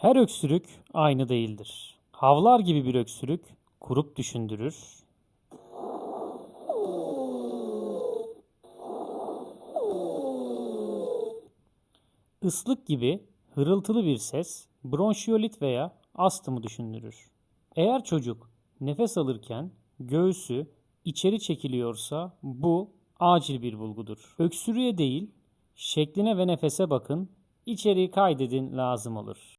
Her öksürük aynı değildir. Havlar gibi bir öksürük kurup düşündürür. Islık gibi hırıltılı bir ses bronşiyolit veya astımı düşündürür. Eğer çocuk nefes alırken göğsü içeri çekiliyorsa bu acil bir bulgudur. Öksürüğe değil, şekline ve nefese bakın, içeriği kaydedin lazım olur.